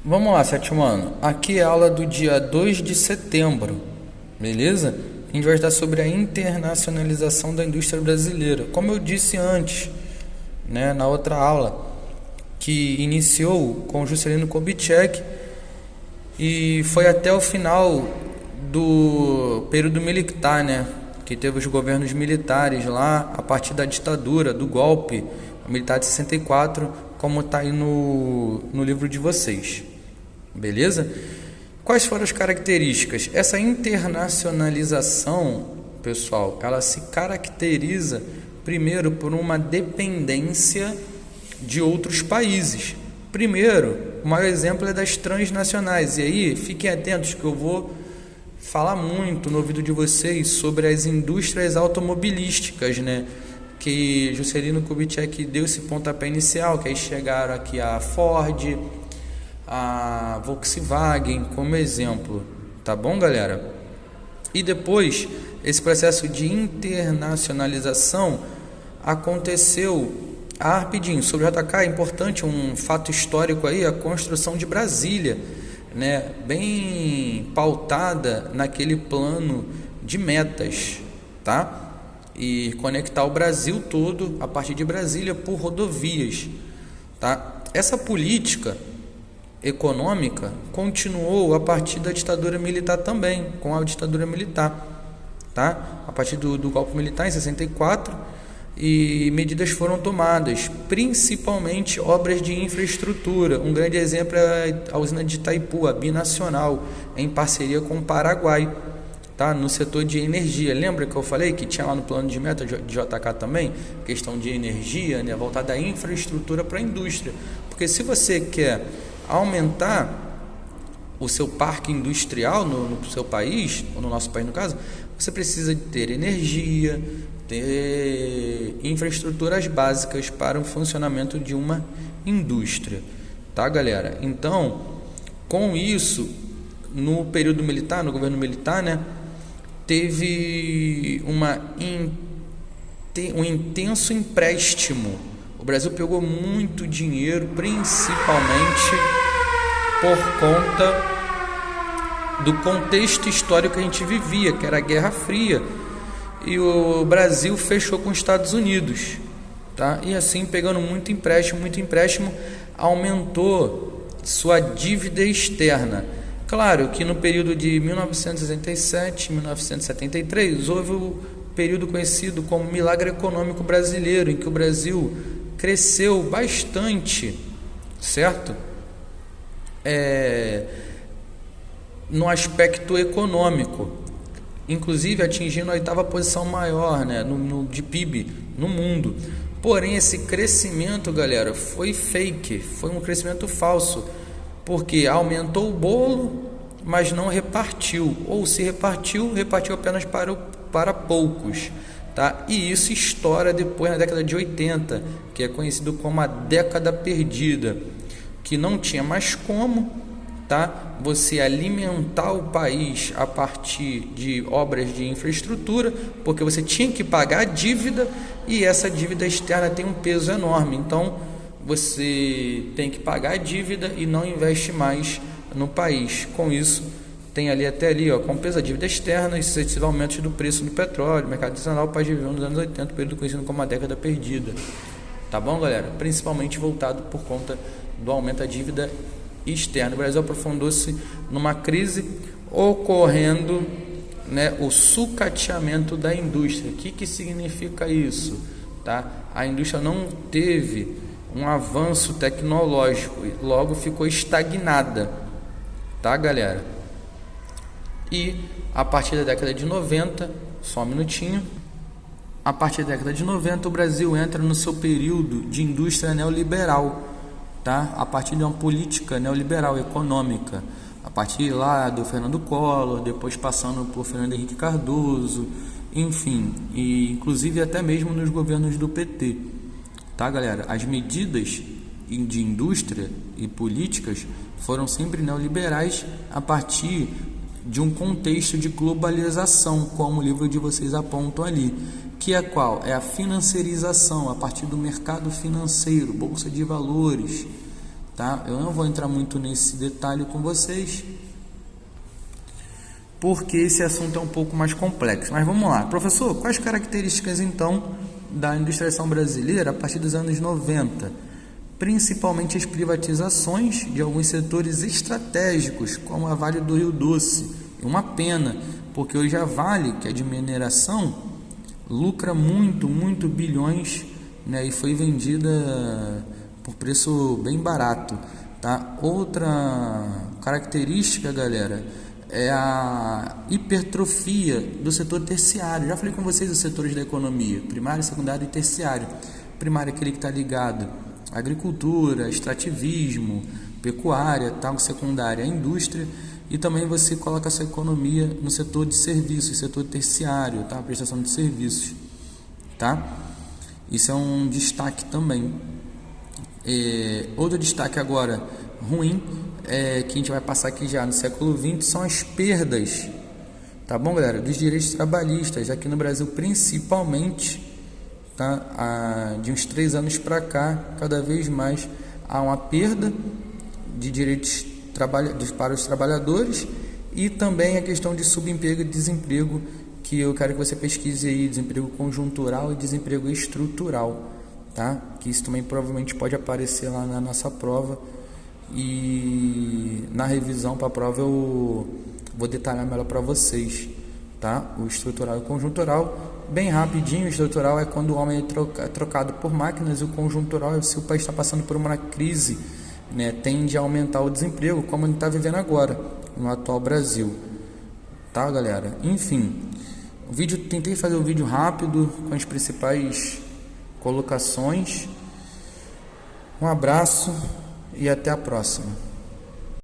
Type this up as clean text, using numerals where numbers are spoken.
Vamos lá, sétimo ano. Aqui é a aula do dia 2 de setembro, beleza? A gente vai estudar sobre a internacionalização da indústria brasileira. Como eu disse antes, né, na outra aula, que iniciou com Juscelino Kubitschek e foi até o final do período militar, né? Que teve os governos militares lá, a partir da ditadura, do golpe militar de 64, como está aí no livro de vocês. Beleza? Quais foram as características? Essa internacionalização, pessoal, ela se caracteriza primeiro por uma dependência de outros países. Primeiro, o maior exemplo é das transnacionais. E aí, fiquem atentos que eu vou falar muito no ouvido de vocês sobre as indústrias automobilísticas, né? Que Juscelino Kubitschek deu esse pontapé inicial, que aí chegaram aqui a Ford, a Volkswagen como exemplo, tá bom, galera? E depois, esse processo de internacionalização aconteceu rapidinho. Sobre o JK é importante um fato histórico aí, a construção de Brasília, né, bem pautada naquele plano de metas, tá? E conectar o Brasil todo a partir de Brasília por rodovias, tá? Essa política econômica continuou a partir da ditadura militar também, com a ditadura militar, tá? A partir do golpe militar em 64, e medidas foram tomadas, principalmente obras de infraestrutura. Um grande exemplo é a usina de Itaipu, a binacional, em parceria com o Paraguai, tá? No setor de energia. Lembra que eu falei que tinha lá no plano de meta de JK também, questão de energia, né, voltada à infraestrutura para a indústria. Porque se você quer aumentar o seu parque industrial no seu país, ou no nosso país no caso, você precisa de ter energia, ter infraestruturas básicas para o funcionamento de uma indústria, tá, galera? Então, com isso, no período militar, no governo militar, né, teve um intenso empréstimo. O Brasil pegou muito dinheiro, principalmente por conta do contexto histórico que a gente vivia, que era a Guerra Fria, e o Brasil fechou com os Estados Unidos, tá? E assim, pegando muito empréstimo, aumentou sua dívida externa. Claro que no período de 1967 e 1973 houve o período conhecido como milagre econômico brasileiro, em que o Brasil cresceu bastante, certo? No aspecto econômico, inclusive atingindo a 8ª posição maior, né, de PIB no mundo. Porém, esse crescimento, galera, foi fake, foi um crescimento falso, porque aumentou o bolo, mas não repartiu, ou se repartiu apenas para poucos, tá? E isso estoura depois na década de 80, que é conhecido como a década perdida, que não tinha mais como, tá, você alimentar o país a partir de obras de infraestrutura, porque você tinha que pagar a dívida, e essa dívida externa tem um peso enorme. Então você tem que pagar a dívida e não investe mais no país. Com isso, tem até ali, ó, com peso da dívida externa e sucessivos aumentos do preço do petróleo, mercado internacional, o país viveu nos anos 80, período conhecido como a década perdida. Tá bom, galera? Principalmente voltado por conta do aumento da dívida externa. O Brasil aprofundou-se numa crise, ocorrendo, né, o sucateamento da indústria. O que significa isso? Tá? A indústria não teve um avanço tecnológico e logo ficou estagnada, tá, galera? E a partir da década de 90, só um minutinho, a partir da década de 90 o Brasil entra no seu período de indústria neoliberal, tá? A partir de uma política neoliberal econômica, a partir lá do Fernando Collor, depois passando por Fernando Henrique Cardoso, enfim, e inclusive até mesmo nos governos do PT, tá, galera? As medidas de indústria e políticas foram sempre neoliberais a partir de um contexto de globalização, como o livro de vocês apontam ali, que é qual? É a financiarização, a partir do mercado financeiro, bolsa de valores, tá? Eu não vou entrar muito nesse detalhe com vocês, porque esse assunto é um pouco mais complexo. Mas vamos lá. Professor, quais características então da industrialização brasileira a partir dos anos 90? Principalmente as privatizações de alguns setores estratégicos, como a Vale do Rio Doce. É uma pena, porque hoje a Vale, que é de mineração, lucra muito bilhões, né, e foi vendida por preço bem barato, tá? Outra característica, galera, é a hipertrofia do setor terciário. Já falei com vocês os setores da economia: primário, secundário e terciário. Primário é aquele que está ligado à agricultura, extrativismo, pecuária, tal. Secundária, a indústria. E também você coloca a sua economia no setor de serviços, setor terciário, tá? Prestação de serviços, tá? Isso é um destaque também. Outro destaque agora ruim, que a gente vai passar aqui já no século XX, são as perdas, tá bom, galera, dos direitos trabalhistas, aqui no Brasil principalmente, tá? De uns 3 anos para cá, cada vez mais há uma perda de direitos para os trabalhadores, e também a questão de subemprego e desemprego, que eu quero que você pesquise aí: desemprego conjuntural e desemprego estrutural, tá? Que isso também provavelmente pode aparecer lá na nossa prova, e na revisão para a prova eu vou detalhar melhor para vocês, tá? O estrutural e o conjuntural, bem rapidinho. O estrutural é quando o homem é trocado por máquinas, e o conjuntural é se o país está passando por uma crise, né, tende a aumentar o desemprego, como a gente está vivendo agora no atual Brasil, tá, galera? Enfim, tentei fazer um vídeo rápido com as principais colocações. Um abraço e até a próxima.